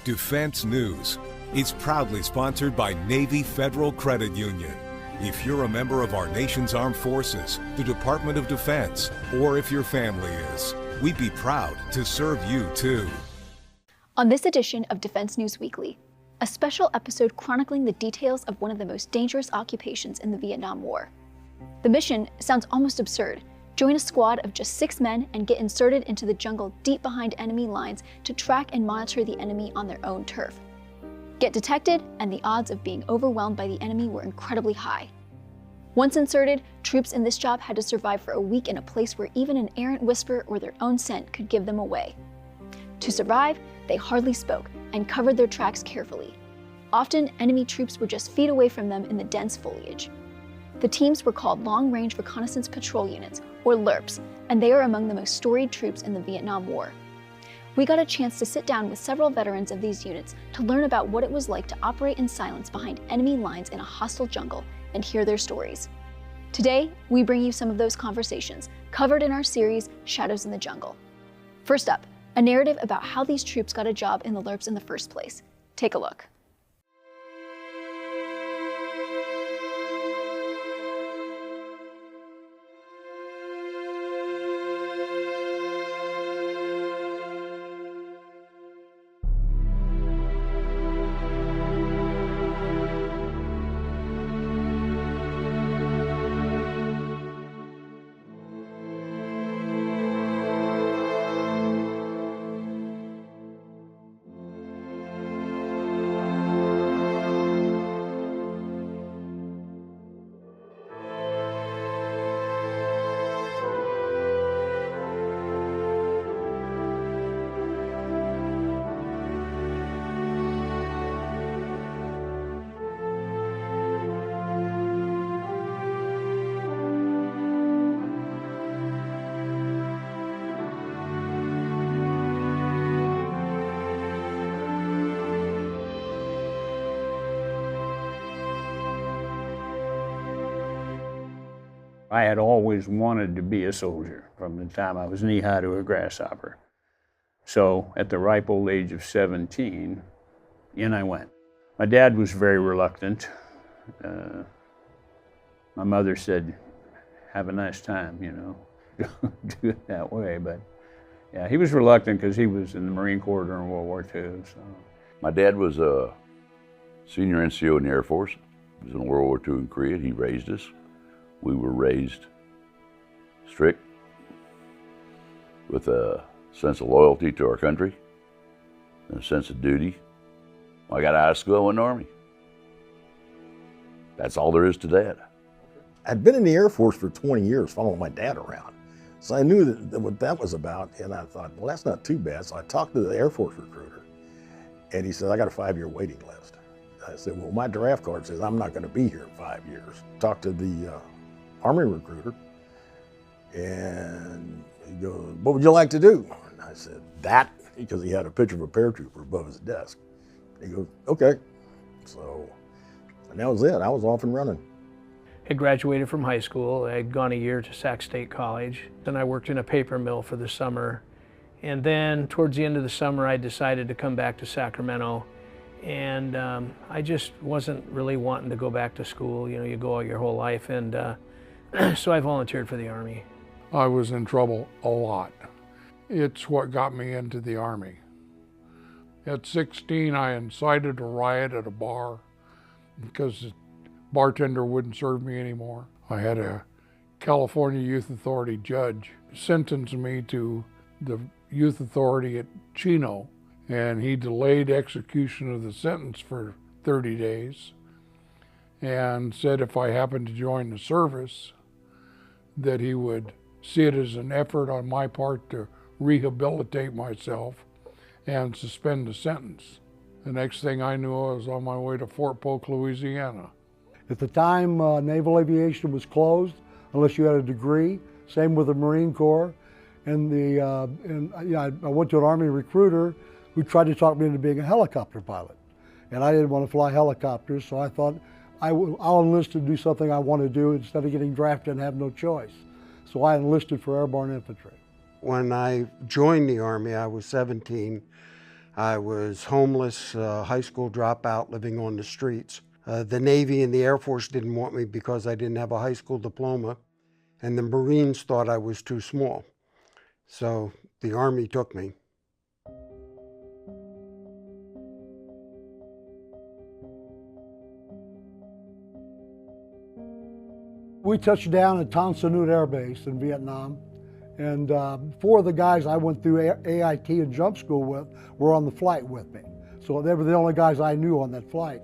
Defense News. It's proudly sponsored by Navy Federal Credit Union. If you're a member of our nation's armed forces, the Department of Defense, or if your family is, we'd be proud to serve you too. On this edition of Defense News Weekly, a special episode chronicling the details of one of the most dangerous occupations in the Vietnam War. The mission sounds almost absurd. Join a squad of just 6 men and get inserted into the jungle deep behind enemy lines to track and monitor the enemy on their own turf. Get detected, and the odds of being overwhelmed by the enemy were incredibly high. Once inserted, troops in this job had to survive for a week in a place where even an errant whisper or their own scent could give them away. To survive, they hardly spoke and covered their tracks carefully. Often, enemy troops were just feet away from them in the dense foliage. The teams were called Long-Range Reconnaissance Patrol Units, or LRPs, and they are among the most storied troops in the Vietnam War. We got a chance to sit down with several veterans of these units to learn about what it was like to operate in silence behind enemy lines in a hostile jungle and hear their stories. Today, we bring you some of those conversations, covered in our series, Shadows in the Jungle. First up, a narrative about how these troops got a job in the LRPs in the first place. Take a look. I had always wanted to be a soldier from the time I was knee-high to a grasshopper. So at the ripe old age of 17, in I went. My dad was very reluctant. My mother said, have a nice time, you know, do it that way. But yeah, he was reluctant because he was in the Marine Corps during World War II. So. My dad was a senior NCO in the Air Force. He was in World War II in Korea. He raised us. We were raised strict with a sense of loyalty to our country and a sense of duty. When I got out of school, I went in the Army. That's all there is to that. I'd been in the Air Force for 20 years following my dad around. So I knew what that was about, and I thought, well, that's not too bad. So I talked to the Air Force recruiter, and he said, I got a 5-year waiting list. I said, well, my draft card says I'm not going to be here in 5 years. Talked to the Army recruiter, and he goes, what would you like to do? And I said, that, because he had a picture of a paratrooper above his desk. He goes, okay. So, and that was it. I was off and running. I graduated from high school. I'd gone a year to Sac State College. Then I worked in a paper mill for the summer. And then towards the end of the summer, I decided to come back to Sacramento. And I just wasn't really wanting to go back to school. You know, you go out your whole life. And so I volunteered for the Army. I was in trouble a lot. It's what got me into the Army. At 16, I incited a riot at a bar because the bartender wouldn't serve me anymore. I had a California Youth Authority judge sentence me to the Youth Authority at Chino, and he delayed execution of the sentence for 30 days and said if I happened to join the service, that he would see it as an effort on my part to rehabilitate myself and suspend the sentence. The next thing I knew, I was on my way to Fort Polk, Louisiana. At the time, naval aviation was closed unless you had a degree. Same with the Marine Corps. And I went to an Army recruiter who tried to talk me into being a helicopter pilot. And I didn't want to fly helicopters, so I thought I'll enlist to do something I want to do instead of getting drafted and have no choice. So I enlisted for airborne infantry. When I joined the Army, I was 17. I was homeless, high school dropout, living on the streets. The Navy and the Air Force didn't want me because I didn't have a high school diploma, and the Marines thought I was too small. So the Army took me. We touched down at Tan Son Nhut Air Base in Vietnam, and 4 of the guys I went through AIT and jump school with were on the flight with me. So they were the only guys I knew on that flight.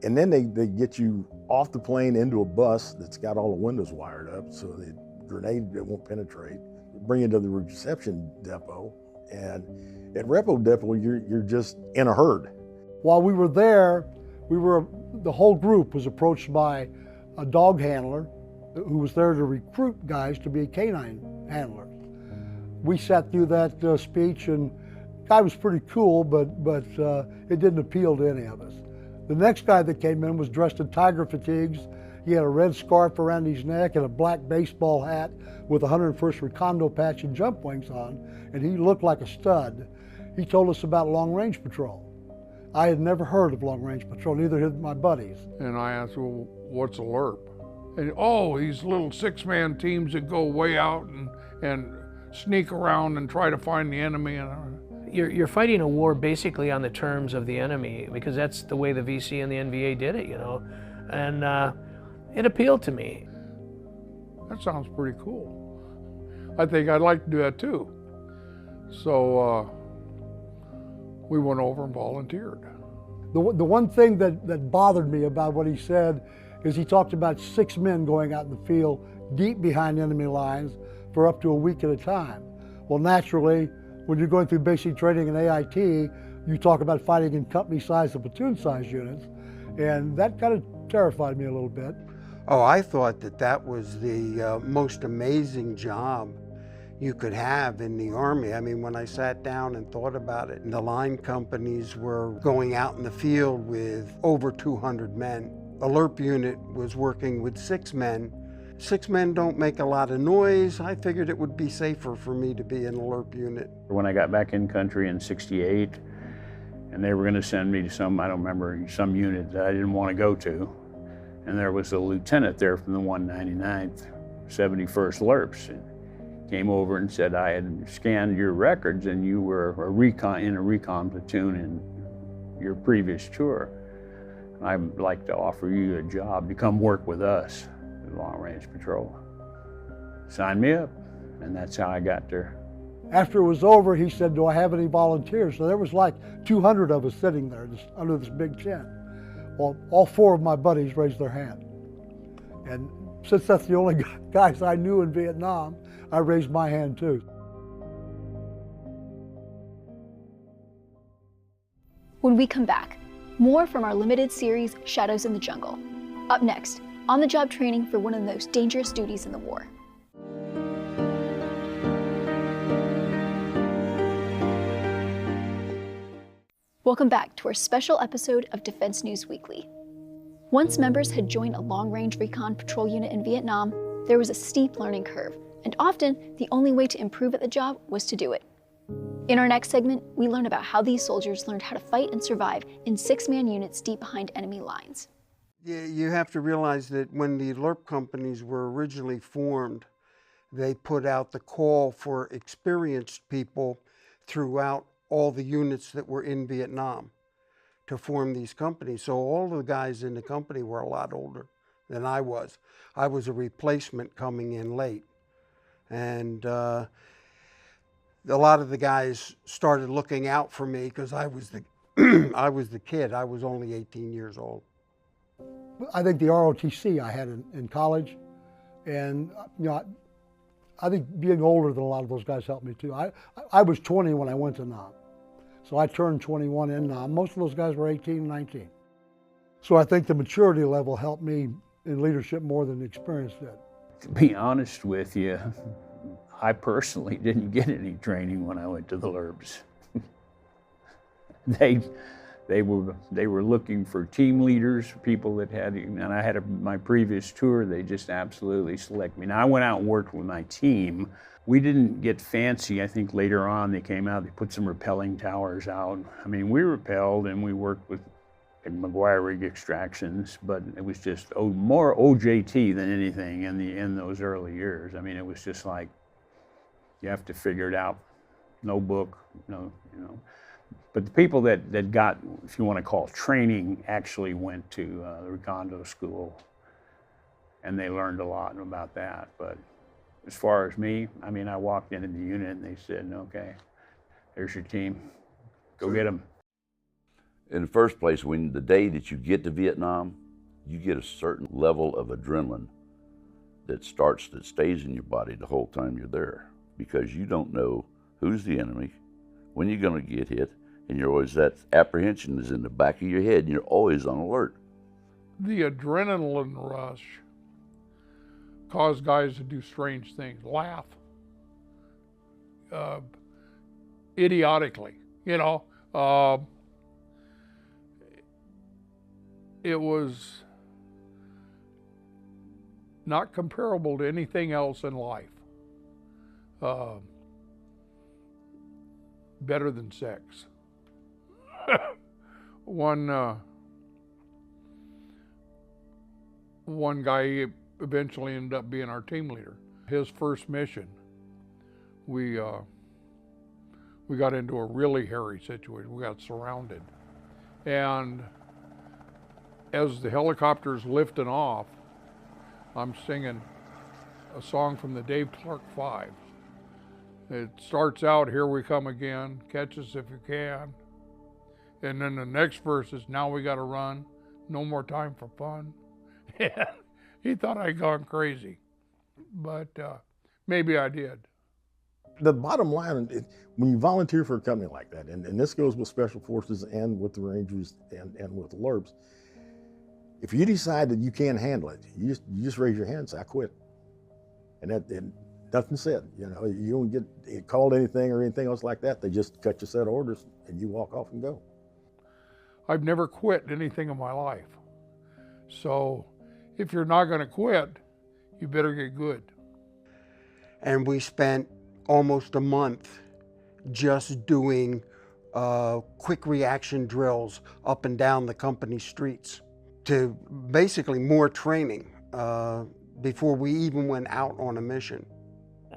And then they get you off the plane into a bus that's got all the windows wired up so the grenade won't penetrate. Bring you to the reception depot, and at repo depot you're just in a herd. While we were there, the whole group was approached by a dog handler who was there to recruit guys to be canine handlers. We sat through that speech, and the guy was pretty cool, but it didn't appeal to any of us. The next guy that came in was dressed in tiger fatigues. He had a red scarf around his neck and a black baseball hat with a 101st Recondo patch and jump wings on, and he looked like a stud. He told us about long-range patrol. I had never heard of long-range patrol, neither had my buddies. And I asked, well, what's a LRP? And oh, these little 6-man teams that go way out and sneak around and try to find the enemy. And You're fighting a war basically on the terms of the enemy, because that's the way the VC and the NVA did it, you know. And it appealed to me. that sounds pretty cool. I think I'd like to do that too. So we went over and volunteered. The one thing that bothered me about what he said is he talked about 6 men going out in the field deep behind enemy lines for up to a week at a time. Well, naturally, when you're going through basic training in AIT, you talk about fighting in company-sized and platoon-sized units, and that kind of terrified me a little bit. Oh, I thought that was the most amazing job you could have in the Army. I mean, when I sat down and thought about it, the line companies were going out in the field with over 200 men. A LRP unit was working with 6 men. 6 men don't make a lot of noise. I figured it would be safer for me to be in a LRP unit. When I got back in country in '68, and they were going to send me to some, I don't remember, some unit that I didn't want to go to, and there was a lieutenant there from the 199th, 71st LRPs. And came over and said I had scanned your records and you were in a recon platoon in your previous tour. I'd like to offer you a job to come work with us at Long Range Patrol. Sign me up, and that's how I got there. After it was over, he said, do I have any volunteers? So there was like 200 of us sitting there under this big tent. Well, all 4 of my buddies raised their hand. And since that's the only guys I knew in Vietnam, I raised my hand too. When we come back, more from our limited series, Shadows in the Jungle. Up next, on-the-job training for one of the most dangerous duties in the war. Welcome back to our special episode of Defense News Weekly. Once members had joined a long-range recon patrol unit in Vietnam, there was a steep learning curve, and often the only way to improve at the job was to do it. In our next segment, we learn about how these soldiers learned how to fight and survive in 6-man units deep behind enemy lines. You have to realize that when the LRP companies were originally formed, they put out the call for experienced people throughout all the units that were in Vietnam to form these companies. So all the guys in the company were a lot older than I was. I was a replacement coming in late. And a lot of the guys started looking out for me because I was the I was the kid. I was only 18 years old. I think the ROTC I had in college, and you know, I think being older than a lot of those guys helped me too. I was 20 when I went to Nam, so I turned 21 in Nam. Most of those guys were 18 and 19. So I think the maturity level helped me in leadership more than the experience did. To be honest with you, I personally didn't get any training when I went to the LRPs. They were looking for team leaders, people that had, and I had my previous tour, they just absolutely select me. Now I went out and worked with my team. We didn't get fancy. I think later on they came out, they put some rappelling towers out. I mean, we rappelled and we worked with McGuire rig extractions, but it was just more OJT than anything in those early years. I mean, it was just like, you have to figure it out. No book, no, you know. But the people that got, if you want to call it training, actually went to the Reconnaissance school, and they learned a lot about that. But as far as me, I mean, I walked into the unit and they said, okay, there's your team, go get them. In the first place, when the day that you get to Vietnam, you get a certain level of adrenaline that stays in your body the whole time you're there, because you don't know who's the enemy, when you're going to get hit, and you're always, that apprehension is in the back of your head, and you're always on alert. The adrenaline rush caused guys to do strange things, laugh, idiotically, you know. It was not comparable to anything else in life. Better than sex. One guy eventually ended up being our team leader. His first mission, we got into a really hairy situation. We got surrounded. And as the helicopter's lifting off, I'm singing a song from the Dave Clark 5. It starts out, "Here we come again, catch us if you can." And then the next verse is, "Now we gotta run, no more time for fun." He thought I'd gone crazy, but maybe I did. The bottom line, when you volunteer for a company like that, and this goes with Special Forces and with the Rangers and with the LRPs, if you decide that you can't handle it, you just raise your hand and say, "I quit." And nothing said. You know, you don't get called anything or anything else like that. They just cut your set orders and you walk off and go. I've never quit anything in my life. So if you're not going to quit, you better get good. And we spent almost a month just doing quick reaction drills up and down the company streets, to basically more training before we even went out on a mission.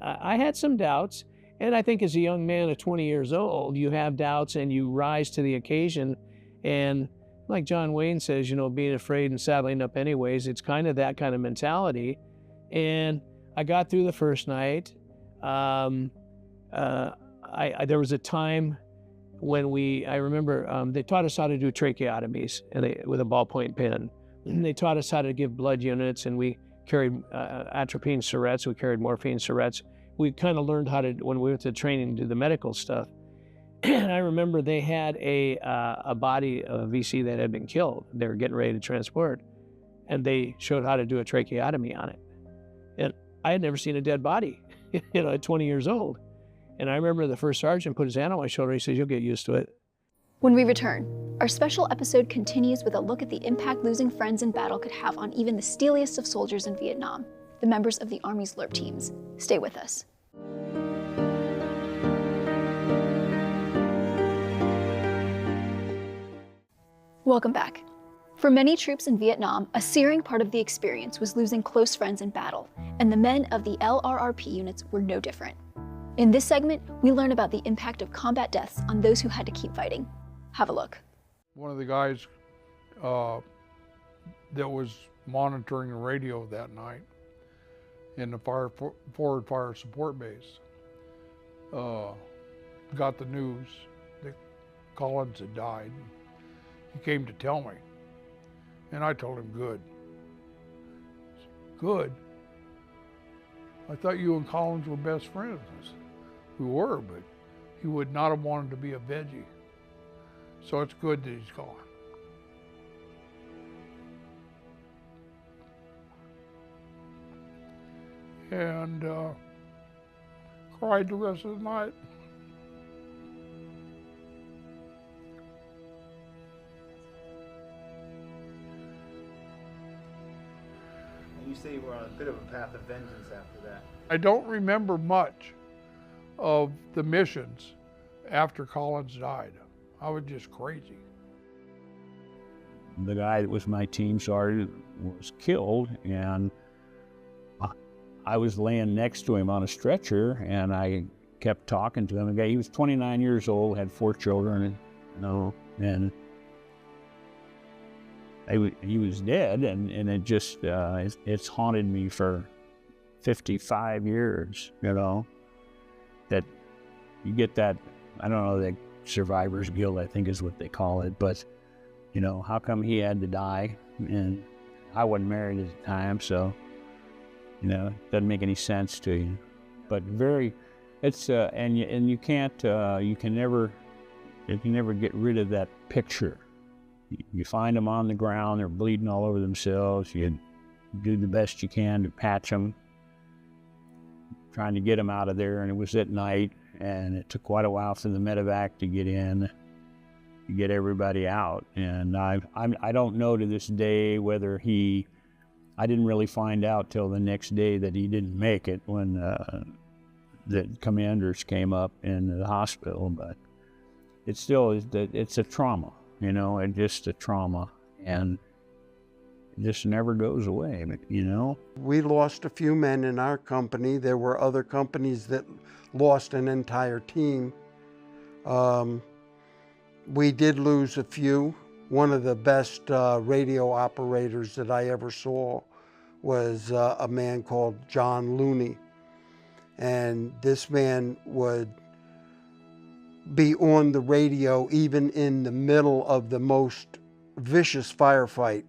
I had some doubts, and I think as a young man of 20 years old, you have doubts and you rise to the occasion. And like John Wayne says, you know, being afraid and saddling up anyways, it's kind of that kind of mentality. And I got through the first night. There was a time when I remember they taught us how to do tracheotomies with a ballpoint pen. And they taught us how to give blood units, and we carried atropine syrettes, we carried morphine syrettes. We kind of learned how to, when we went to training, do the medical stuff. And I remember they had a body of a VC that had been killed. They were getting ready to transport, and they showed how to do a tracheotomy on it. And I had never seen a dead body, you know, at 20 years old. And I remember the first sergeant put his hand on my shoulder. He says, "You'll get used to it." When we return, our special episode continues with a look at the impact losing friends in battle could have on even the steeliest of soldiers in Vietnam, the members of the Army's LRP teams. Stay with us. Welcome back. For many troops in Vietnam, a searing part of the experience was losing close friends in battle, and the men of the LRRP units were no different. In this segment, we learn about the impact of combat deaths on those who had to keep fighting. Have a look. One of the guys that was monitoring the radio that night in the forward fire support base got the news that Collins had died. He came to tell me, and I told him, "Good." He said, "Good? I thought you and Collins were best friends." I said, "We were, but he would not have wanted to be a veggie. So it's good that he's gone." And cried the rest of the night. say you were on a bit of a path of vengeance after that. I don't remember much of the missions after Collins died. I was just crazy. The guy that was my team sergeant was killed, and I was laying next to him on a stretcher, and I kept talking to him. He was 29 years old, had 4 children, and he was dead, and it just, it's haunted me for 55 years, that you get that, I don't know, that survivor's guilt, I think is what they call it, but, how come he had to die? And I wasn't married at the time, so, it doesn't make any sense to you. But it's, and you can't, you can never get rid of that picture. You find them on the ground, they're bleeding all over themselves, you do the best you can to patch them, trying to get them out of there, and it was at night, and it took quite a while for the medevac to get in, to get everybody out. And I don't know to this day whether I didn't really find out till the next day that he didn't make it when the commanders came up in the hospital, but it still is, it's a trauma, it's just a trauma, and it just never goes away, We lost a few men in our company. There were other companies that lost an entire team. We did lose a few. One of the best radio operators that I ever saw was a man called John Looney. And this man would be on the radio even in the middle of the most vicious firefight.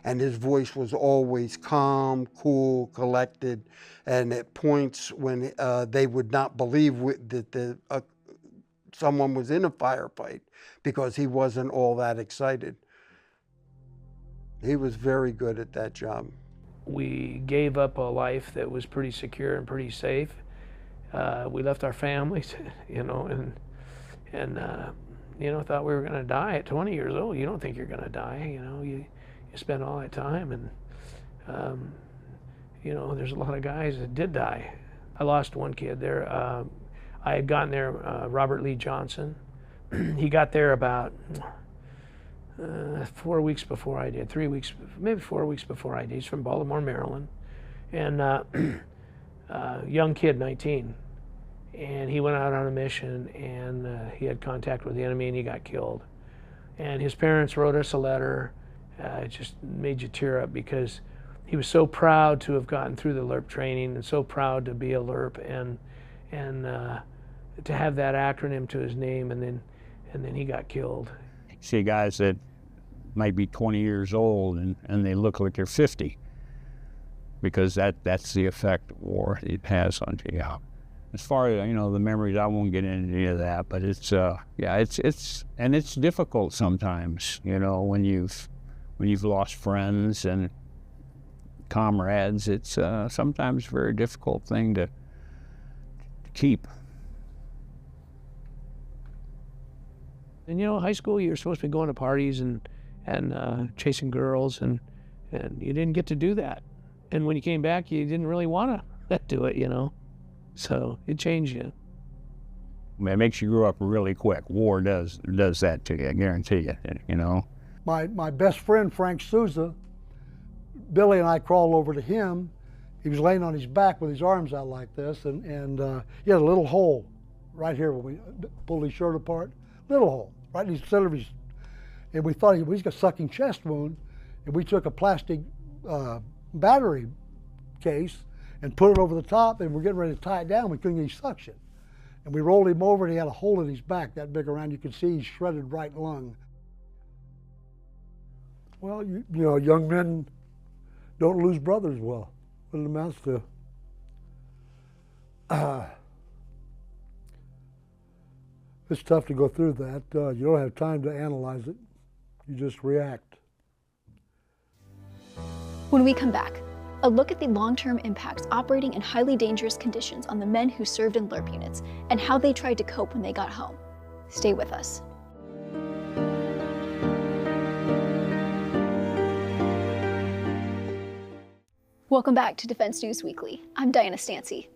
And his voice was always calm, cool, collected. And at points when they would not believe that someone was in a firefight because he wasn't all that excited. He was very good at that job. We gave up a life that was pretty secure and pretty safe. We left our families, and thought we were going to die at 20 years old. You don't think you're going to die, you spend all that time, and there's a lot of guys that did die. I lost one kid there. I had gotten there, Robert Lee Johnson. He got there about 4 weeks before I did, 3 weeks, maybe 4 weeks before I did. He's from Baltimore, Maryland, and young kid, 19. And he went out on a mission, and he had contact with the enemy, and he got killed. And his parents wrote us a letter. It just made you tear up because he was so proud to have gotten through the LERP training and so proud to be a LERP, and to have that acronym to his name, and then he got killed. See guys that might be 20 years old and they look like they're 50 because that's the effect war it has on you. As far as the memories, I won't get into any of that, but it's it's difficult sometimes, when you've lost friends and comrades. It's sometimes a very difficult thing to keep. And high school, you're supposed to be going to parties and chasing girls, and you didn't get to do that. And when you came back, you didn't really want to do it, So it changed you. It makes you grow up really quick. War does that to you, I guarantee you. My best friend, Frank Souza, Billy and I crawled over to him. He was laying on his back with his arms out like this, and he had a little hole right here when we pulled his shirt apart. Little hole, right in the center of his, and we thought he's got a sucking chest wound, and we took a plastic battery case and put it over the top, and we're getting ready to tie it down. We couldn't get suction. And we rolled him over, and he had a hole in his back that big around. You could see his shredded right lung. Well, young men don't lose brothers well. What it amounts to. It's tough to go through that. You don't have time to analyze it. You just react. When we come back, a look at the long-term impacts operating in highly dangerous conditions on the men who served in LERP units and how they tried to cope when they got home. Stay with us. Welcome back to Defense News Weekly. I'm Diana Stancy.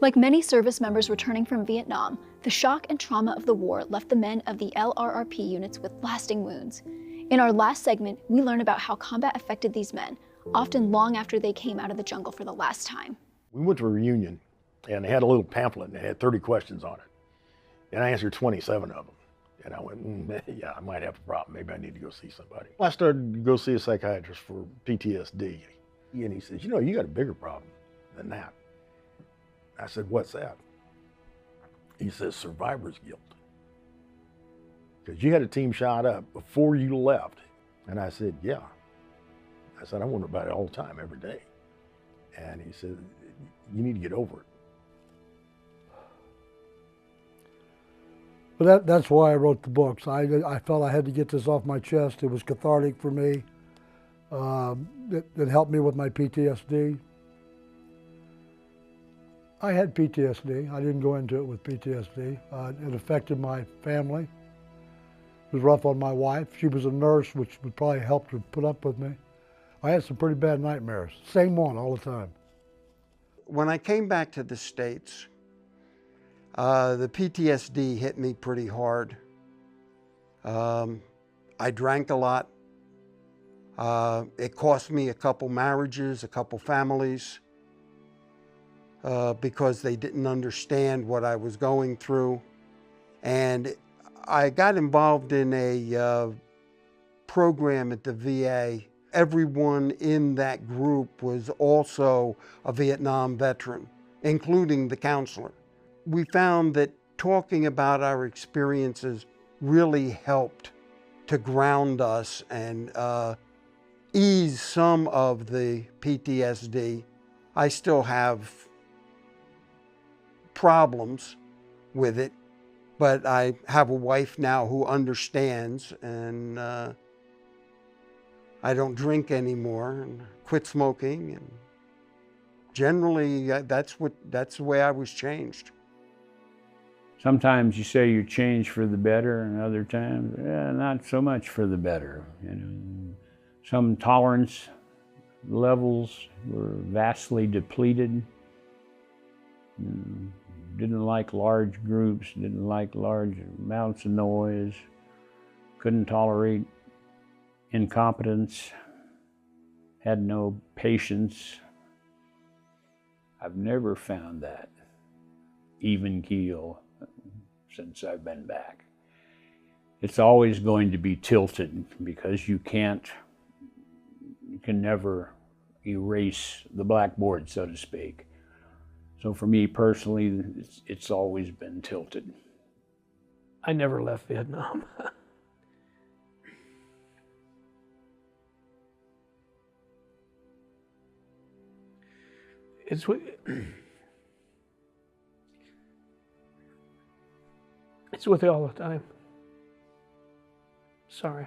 Like many service members returning from Vietnam, the shock and trauma of the war left the men of the LRRP units with lasting wounds. In our last segment, we learn about how combat affected these men, often long after they came out of the jungle for the last time. We went to a reunion and they had a little pamphlet and it had 30 questions on it. And I answered 27 of them. And I went, yeah, I might have a problem. Maybe I need to go see somebody. I started to go see a psychiatrist for PTSD. And he says, you know, you got a bigger problem than that. I said, what's that? He says, survivor's guilt. Because you had a team shot up before you left. And I said, yeah. I said, I wonder about it all the time, every day. And he said, you need to get over it. But that's why I wrote the books. I felt I had to get this off my chest. It was cathartic for me. It helped me with my PTSD. I had PTSD. I didn't go into it with PTSD. It affected my family. It was rough on my wife. She was a nurse, which would probably help to put up with me. I had some pretty bad nightmares. Same one all the time. When I came back to the States, the PTSD hit me pretty hard. I drank a lot. It cost me a couple marriages, a couple families, because they didn't understand what I was going through. And I got involved in a program at the VA. Everyone in that group was also a Vietnam veteran, including the counselor. We found that talking about our experiences really helped to ground us and ease some of the PTSD. I still have problems with it, but I have a wife now who understands, and I don't drink anymore and quit smoking, and generally that's the way I was changed. Sometimes you say you change for the better, and other times, not so much for the better. You know, some tolerance levels were vastly depleted. Didn't like large groups, didn't like large amounts of noise, couldn't tolerate incompetence, had no patience. I've never found that even keel since I've been back. It's always going to be tilted because you can never erase the blackboard, so to speak. So for me personally, it's always been tilted. I never left Vietnam. It's with you all the time. Sorry.